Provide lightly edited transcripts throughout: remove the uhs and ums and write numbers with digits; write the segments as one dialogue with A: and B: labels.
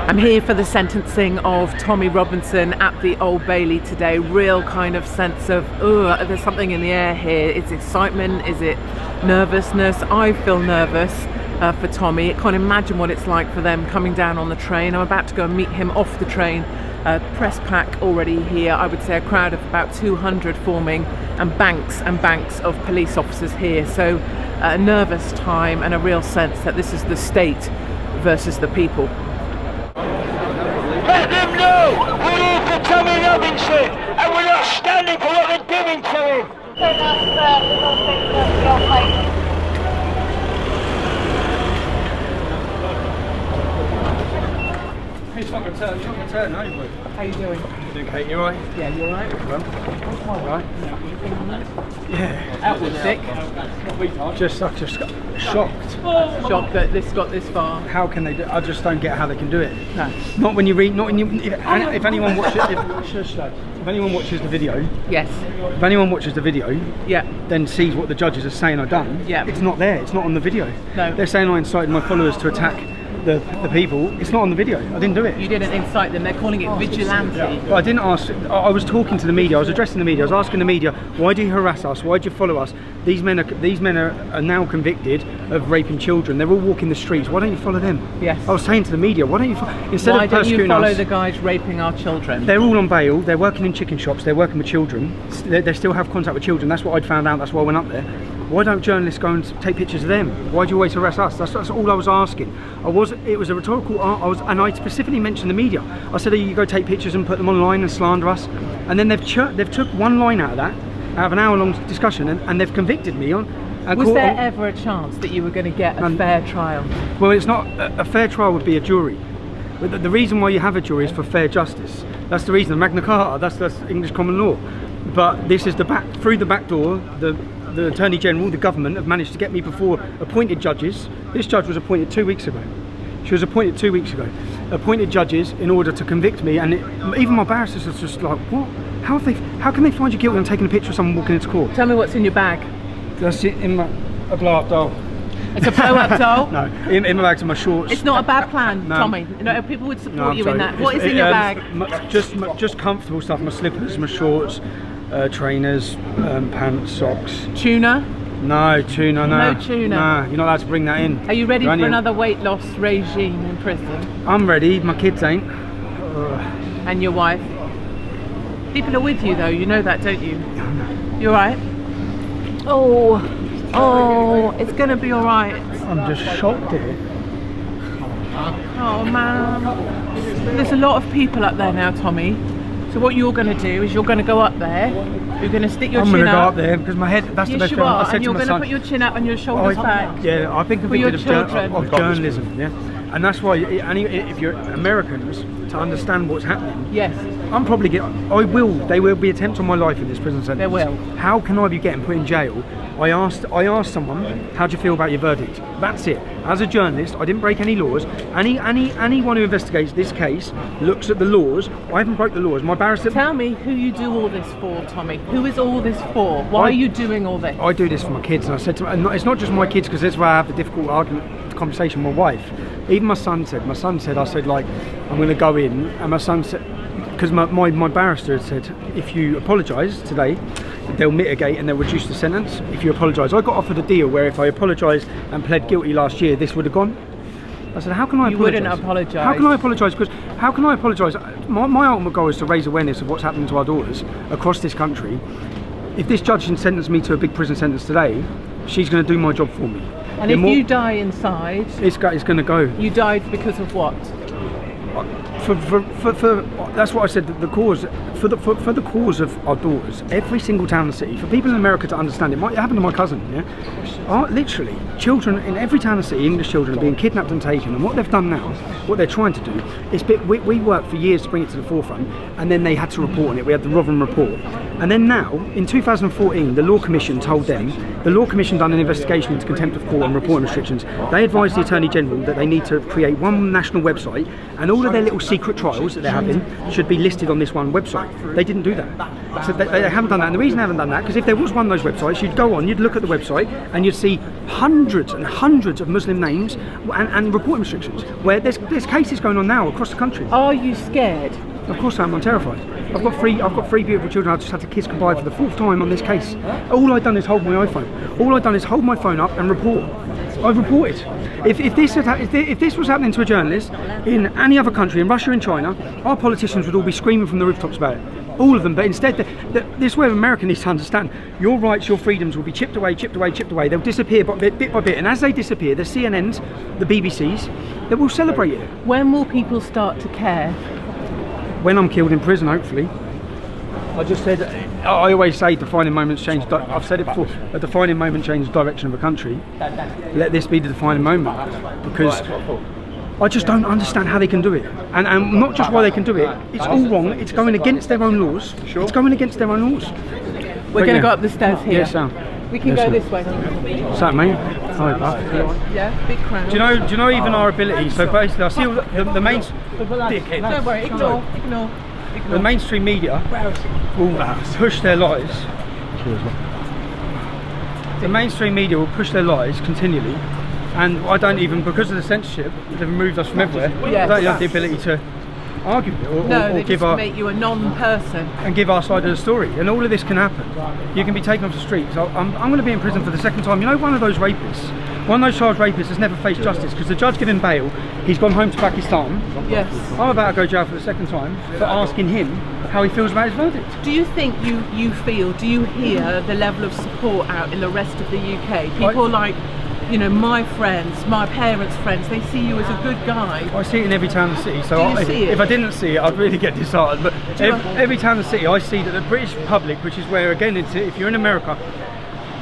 A: I'm here for the sentencing of Tommy Robinson at the Old Bailey today. Real kind of sense of, there's something in the air here. Is it excitement? Is it nervousness? I feel nervous for Tommy. I can't imagine what it's like for them coming down on the train. I'm about to go and meet him off the train. Press pack already here. I would say a crowd of about 200 forming, and banks of police officers here. So a nervous time and a real sense that this is the state versus the people.
B: Let them know we're here for Tommy Robinson and we're not standing for what they're doing to him.
C: It's not going to turn, are you?
A: How you doing?
C: Doing Kate, you alright?
A: Yeah, you alright?
C: Alright. Yeah.
A: Out with sick.
C: Just got shocked.
A: Shocked that this got this far.
C: How can they do? I just don't get how they can do it.
A: No.
C: Not when you read. Not when you. If anyone watches. If anyone watches the video.
A: Yes.
C: If anyone watches the video.
A: Yeah.
C: Then sees what the judges are saying I've done.
A: Yeah.
C: It's not there. It's not on the video.
A: No.
C: They're saying I incited my followers to attack the people. It's not on the video. I didn't do it.
A: You didn't incite them. Are calling it vigilante.
C: But I didn't ask. I was talking to the media. I was addressing the media. I was asking the media, why do you harass us? Why do you follow us? These men are now convicted of raping children. They're all walking the streets. Why don't you follow them?
A: Yes.
C: I was saying to the media, why don't you instead
A: why
C: of
A: don't you
C: persecuting
A: follow
C: us,
A: the guys raping our children?
C: They're all on bail. They're working in chicken shops. They're working with children. They still have contact with children. That's what I'd found out. That's why I went up there. Why don't journalists go and take pictures of them? Why do you always harass us? That's all I was asking. It was a rhetorical. And I specifically mentioned the media. I said, you go take pictures and put them online and slander us. And then they've took one line out of that, out of an hour-long discussion, and they've convicted me on.
A: Was there ever a chance that you were going to get a fair trial?
C: Well, it's not. A fair trial would be a jury. But the reason why you have a jury is for fair justice. That's the reason. The Magna Carta. That's English common law. But this is through the back door. The Attorney General, the government, have managed to get me before appointed judges. This judge was appointed 2 weeks ago. She was appointed 2 weeks ago. Appointed judges in order to convict me, and even my barristers was just like, what? How can they find you guilty on taking a picture of someone walking into court?
A: Tell me what's in your bag.
C: That's it, in a blow-up doll.
A: It's a blow-up doll?
C: No, in my bags are my shorts.
A: It's not a bad plan,
C: No.
A: Tommy. No, people would support you
C: sorry.
A: in that. What is in your bag?
C: Just comfortable stuff. My slippers, my shorts, trainers, pants, socks.
A: Tuna?
C: No tuna, no.
A: No tuna?
C: No, you're not allowed to bring that in.
A: Are you ready for another weight loss regime in prison?
C: I'm ready, my kids ain't.
A: And your wife? People are with you though, you know that, don't you? You alright? Oh, it's gonna be alright.
C: I'm just shocked at it.
A: Oh man. There's a lot of people up there now, Tommy. So what you're going to do is you're going to go up there, you're going to stick your chin up.
C: I'm going to go up there because my head, that's the best thing.
A: I said and you're going to put your chin up and your shoulders back.
C: Yeah, I've been convicted of journalism, yeah. And that's why, if you're Americans, to understand what's happening.
A: Yes.
C: They will be attempts on my life in this prison sentence.
A: There will.
C: How can I be getting put in jail? I asked someone, how do you feel about your verdict? That's it. As a journalist, I didn't break any laws. Anyone who investigates this case looks at the laws. I haven't broke the laws. My barrister.
A: Tell me who you do all this for, Tommy. Who is all this for? Why are you doing all this?
C: I do this for my kids, and I said to them, it's not just my kids, because that's where I have the difficult conversation with my wife. Even my son said, I said, like, I'm going to go in, and my son said, because my barrister had said, if you apologise today, they'll mitigate and they'll reduce the sentence. If you apologise, I got offered a deal where if I apologised and pled guilty last year, this would have gone. I said, how can I apologise?
A: You wouldn't apologise.
C: How can I apologise? Because how can I apologise? My ultimate goal is to raise awareness of what's happening to our daughters across this country. If this judge can sentence me to a big prison sentence today, she's going to do my job for me.
A: And if you die inside,
C: it's going to go.
A: You died because of what?
C: That's what I said. The cause for the cause of our daughters, every single town and city. For people in America to understand, it might happen to my cousin. Yeah, literally, children in every town and city, English children, are being kidnapped and taken. And what they've done now, what they're trying to do, is we worked for years to bring it to the forefront, and then they had to report on it. We had the Rotherham report, And then now, in 2014, the Law Commission told them, the Law Commission done an investigation into contempt of court and reporting restrictions. They advised the Attorney General that they need to create one national website, and all of their little secret trials that they're having should be listed on this one website. They didn't do that. So they haven't done that. And the reason they haven't done that, because if there was one of those websites, you'd go on, you'd look at the website, and you'd see hundreds and hundreds of Muslim names and reporting restrictions, where there's cases going on now across the country.
A: Are you scared?
C: Of course I'm terrified. I've got three beautiful children. I just had to kiss goodbye for the 4th time on this case. All I've done is hold my iPhone. All I've done is hold my phone up and report. I've reported. If this was happening to a journalist in any other country, in Russia and China, our politicians would all be screaming from the rooftops about it. All of them. But instead, this is where America needs to understand. Your rights, your freedoms will be chipped away, chipped away, chipped away. They'll disappear bit by bit. And as they disappear, the CNNs, the BBCs, they will celebrate it.
A: When will people start to care?
C: When I'm killed in prison, hopefully. I just said, I always say defining moments change, I've said it before, a defining moment changes the direction of a country. Let this be the defining moment, because I just don't understand how they can do it. And not just why they can do it, it's all wrong, it's going against their own laws. It's going against their own laws.
A: We're going to go up the stairs here.
C: Yes, Sam.
A: We can go this way.
C: What's that, mate?
A: Yeah, big crowd.
C: Do you know even our ability? So basically, I see all the main.
A: Don't worry, ignore.
C: The mainstream media will push their lies. The mainstream media will push their lies continually, and I don't even, because of the censorship, they've removed us from everywhere.
A: Yes.
C: I don't have the ability to argue or
A: give make you a non-person
C: and give our side of the story. And all of this can happen. You can be taken off the streets. I'm going to be in prison for the 2nd time. You know, one of those rapists, one of those child rapists has never faced justice because the judge gave him bail. He's gone home to Pakistan.
A: Yes.
C: I'm about to go to jail for the 2nd time for asking him how he feels about his verdict.
A: Do you think do you hear the level of support out in the rest of the UK? People like, you know, my friends, my parents' friends, they see you as a good guy.
C: I see it in every town and city, so if I didn't see it, I'd really get disheartened. But every town and city, I see that the British public, which is where, again, if you're in America,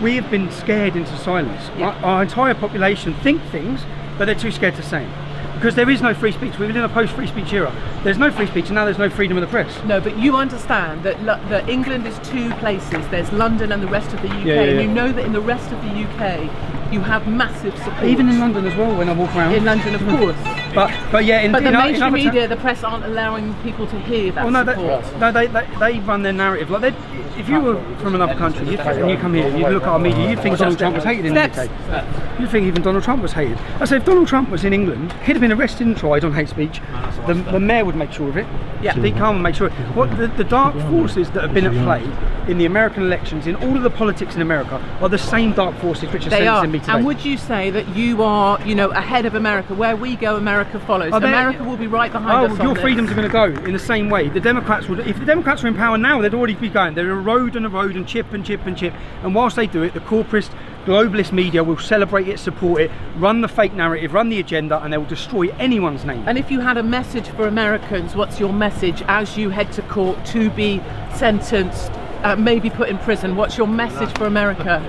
C: we have been scared into silence. Yeah. Our entire population think things, but they're too scared to say it. Because there is no free speech. We live in a post-free speech era. There's no free speech, and now there's no freedom of the press.
A: No, but you understand that England is 2 places. There's London and the rest of the UK. And you know that in the rest of the UK, you have massive support.
C: Even in London as well, when I walk around.
A: In London, of course.
C: But yeah,
A: the mainstream media, the press aren't allowing people to hear that support.
C: They run their narrative. Like, if you were from another country and you come here and you look at our media, you'd think Donald Trump was hated in the UK. You'd think even Donald Trump was hated. I say if Donald Trump was in England, he'd have been arrested and tried on hate speech. The mayor would make sure of it. Yeah. Sadiq Khan would make sure. What the dark forces that have been at play in the American elections, in all of the politics in America, are the same dark forces which are sentencing me today.
A: And would you say that you are, you know, ahead of America? Where we go, America follows. America will be right behind us.
C: Your freedoms are going to go in the same way. The Democrats would. If the Democrats were in power now, they'd already be going. They'd erode and chip and chip and chip. And whilst they do it, the corporate, globalist media will celebrate it, support it, run the fake narrative, run the agenda, and they will destroy anyone's name.
A: And if you had a message for Americans, what's your message as you head to court to be sentenced, maybe put in prison? What's your message for America?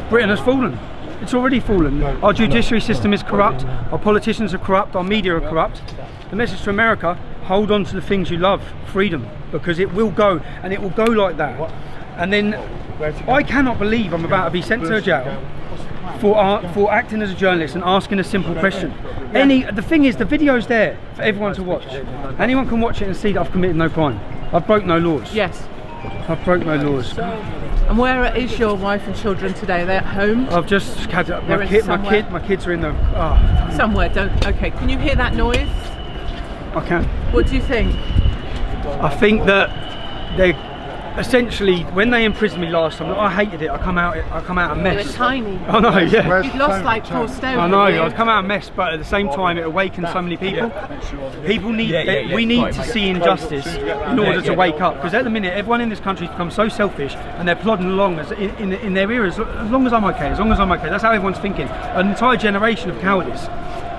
C: Britain has fallen. It's already fallen. Our judiciary system is corrupt, our politicians are corrupt, our media are corrupt. The message to America, hold on to the things you love, freedom, because it will go, and it will go like that. And then, I cannot believe I'm about to be sent to jail for acting as a journalist and asking a simple question. The thing is, the video's there for everyone to watch. Anyone can watch it and see that I've committed no crime. I've broke no laws.
A: Yes.
C: I've broke no laws.
A: And where is your wife and children today? Are they at home?
C: I've just had my kids are in the
A: somewhere. Okay. Can you hear that noise?
C: I can.
A: What do you think?
C: I think that they essentially, when they imprisoned me last time, I hated it. I come out a mess.
A: They were tiny.
C: I know, yeah.
A: You've lost like 4 stone.
C: I know. I'd come out a mess, but at the same time, it awakens so many people. People need. We need to see injustice in order to wake up. Because at the minute, everyone in this country has become so selfish, and they're plodding along in their eras. As long as I'm okay. That's how everyone's thinking. An entire generation of cowardice.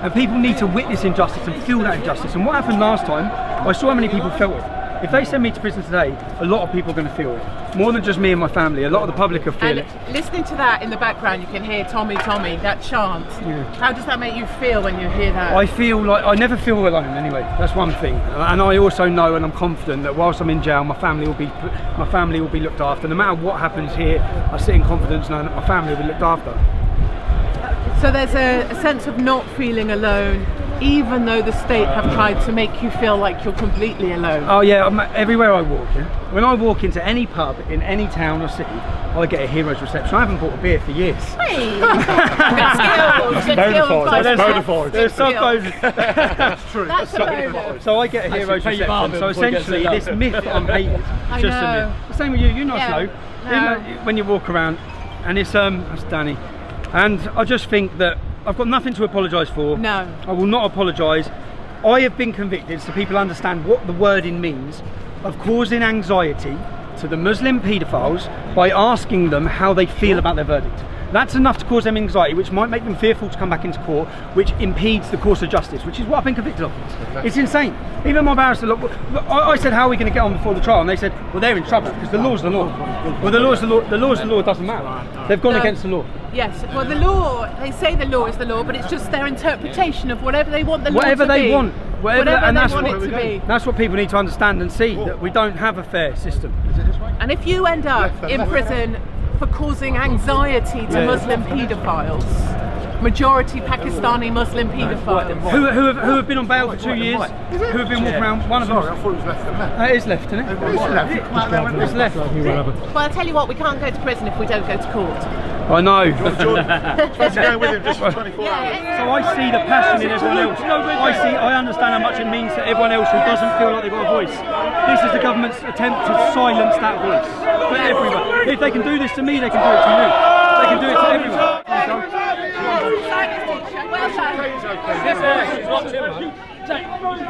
C: And people need to witness injustice and feel that injustice. And what happened last time, I saw how many people felt it. If they send me to prison today, a lot of people are going to feel it. More than just me and my family. A lot of the public will feel it.
A: Listening to that in the background, you can hear Tommy, Tommy, that chant.
C: Yeah.
A: How does that make you feel when you hear that?
C: I feel like I never feel alone anyway. That's one thing. And I also know, and I'm confident that whilst I'm in jail, my family will be looked after. No matter what happens here, I sit in confidence knowing that my family will be looked after.
A: So there's a sense of not feeling alone, even though the state have tried to make you feel like you're completely alone.
C: Oh yeah, everywhere I walk, yeah? When I walk into any pub in any town or city, I get a hero's reception. I haven't bought a beer for years.
A: Hey! Good skills.
C: There's some bonus.
A: That's true. That's a bonus.
C: So I get a hero's reception. So essentially, this myth that I'm hated is just a myth. The same with you. You know, when you walk around, and it's that's Danny, and I just think that I've got nothing to apologise for.
A: No.
C: I will not apologise. I have been convicted, so people understand what the wording means, of causing anxiety to the Muslim paedophiles by asking them how they feel about their verdict. That's enough to cause them anxiety, which might make them fearful to come back into court, which impedes the course of justice, which is what I've been convicted of. It's insane. Even my barrister, look, I said, how are we going to get on before the trial? And they said, well, they're in trouble because the law's the law. Well, the law's the law, it doesn't matter. They've gone against the law.
A: Yes, well, the law, they say the law is the law, but it's just their interpretation of whatever they want the law to be.
C: Whatever they want.
A: Whatever they want it to be.
C: That's what people need to understand and see, that we don't have a fair system.
A: And if you end up in prison for causing anxiety to Muslim paedophiles, majority Pakistani Muslim paedophiles.
C: Who have been on bail for 2 years, who have been walking around, one of them.
D: I thought it was left there.
C: It is left, isn't it? It's left.
A: Well, I'll tell you what, we can't go to prison if we don't go to court.
C: I know.
D: Supposed to go with him just for 24 hours.
C: So I see the passion in everyone else. I understand how much it means to everyone else who doesn't feel like they've got a voice. This is the government's attempt to silence that voice for everyone. If they can do this to me, they can do it to you. They can do it to everyone.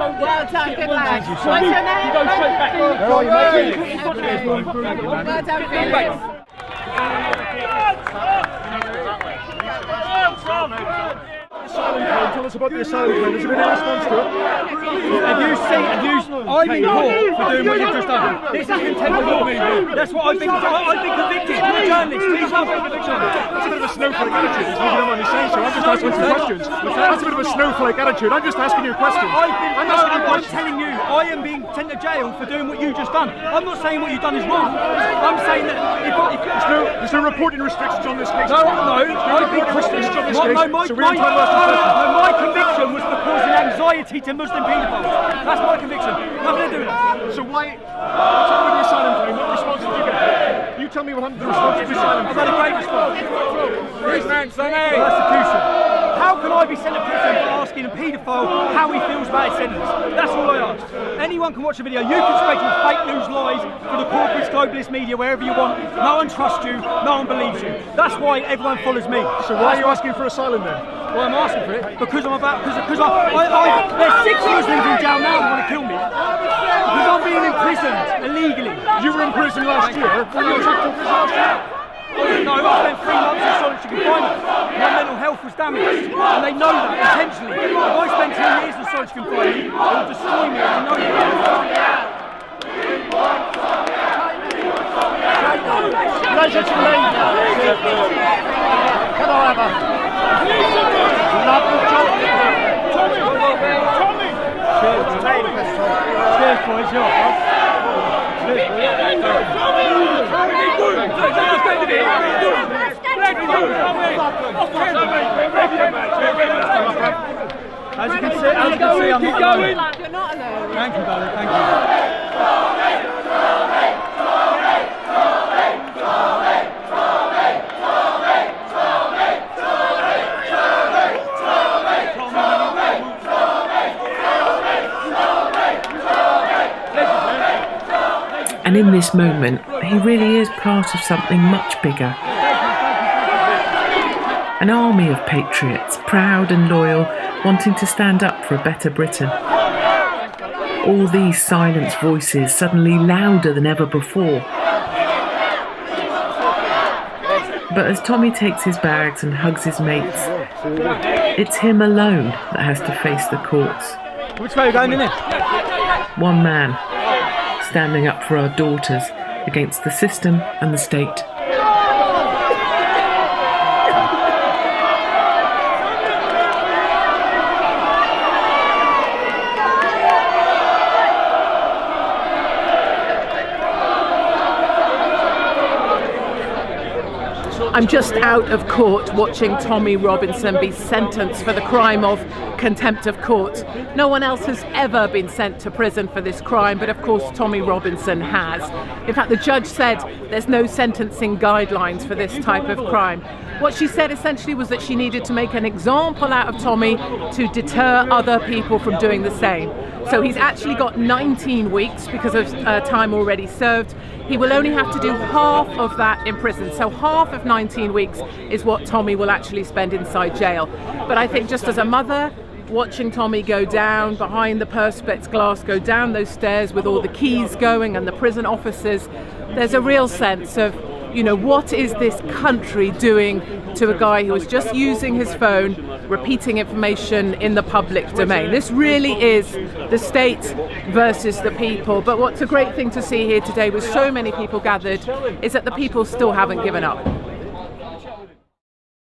A: Well done, good lad. What's your name?
D: You go straight back.
A: Where are you, mate? Well done, Felix.
D: Tell us about the asylum claim. Has there been any response to it?
C: I've been caught for doing what you've just done. This is contempt of law. That's what I've been convicted. You're a journalist. Please have a conviction.
D: That's a bit of a snowflake attitude. If you don't mind me saying so, I'm just asking some questions. That's a bit of a snowflake attitude. I'm just asking you questions.
C: I'm telling you, I am being sent to jail for doing what you've just done. I'm not saying what you've done is wrong. I'm saying that
D: there's no reporting restrictions on this case.
C: No, my conviction was for causing anxiety to Muslim paedophiles. That's my conviction. Nothing to do with it.
D: So why? Tell me the asylum claim. What response did you get? You tell me what happened to the response to the asylum claim.
C: I've had a great response. Persecution. How can I be sent to prison for asking a paedophile how he feels about his sentence? That's all I ask. Anyone can watch a video. You can spread your fake news lies for the corporate globalist media wherever you want. No one trusts you. No one believes you. That's why everyone follows me.
D: So why are you asking for asylum then?
C: Well, I'm asking for it because there's 6 Muslims in jail now who want to kill me because I'm being imprisoned illegally.
D: You were in prison last year. Were you in prison last year?
C: No, I spent 3 months in solitary confinement. My mental health was damaged, and they know that intentionally. If I spend 10 years in solitary confinement, it will destroy me. I know that.
B: Pleasure to meet you. Can I have a lovely talk with you? Tommy!
C: Cheers, boys. As you can see, I'm not alone.
A: You're not alone.
C: Thank you, darling. Thank you.
E: And in this moment, he really is part of something much bigger. An army of patriots, proud and loyal, wanting to stand up for a better Britain. All these silenced voices suddenly louder than ever before. But as Tommy takes his bags and hugs his mates, it's him alone that has to face the courts.
C: Which way are you going in it?
E: One man, standing up for our daughters against the system and the state.
A: I'm just out of court watching Tommy Robinson be sentenced for the crime of contempt of court. No one else has ever been sent to prison for this crime, but of course Tommy Robinson has. In fact, the judge said there's no sentencing guidelines for this type of crime. What she said essentially was that she needed to make an example out of Tommy to deter other people from doing the same. So he's actually got 19 weeks because of time already served. He will only have to do half of that in prison. So half of 19 weeks is what Tommy will actually spend inside jail. But I think just as a mother, watching Tommy go down behind the perspex glass, go down those stairs with all the keys going and the prison officers, there's a real sense of, you know, what is this country doing to a guy who was just using his phone, repeating information in the public domain? This really is the state versus the people. But what's a great thing to see here today with so many people gathered is that the people still haven't given up.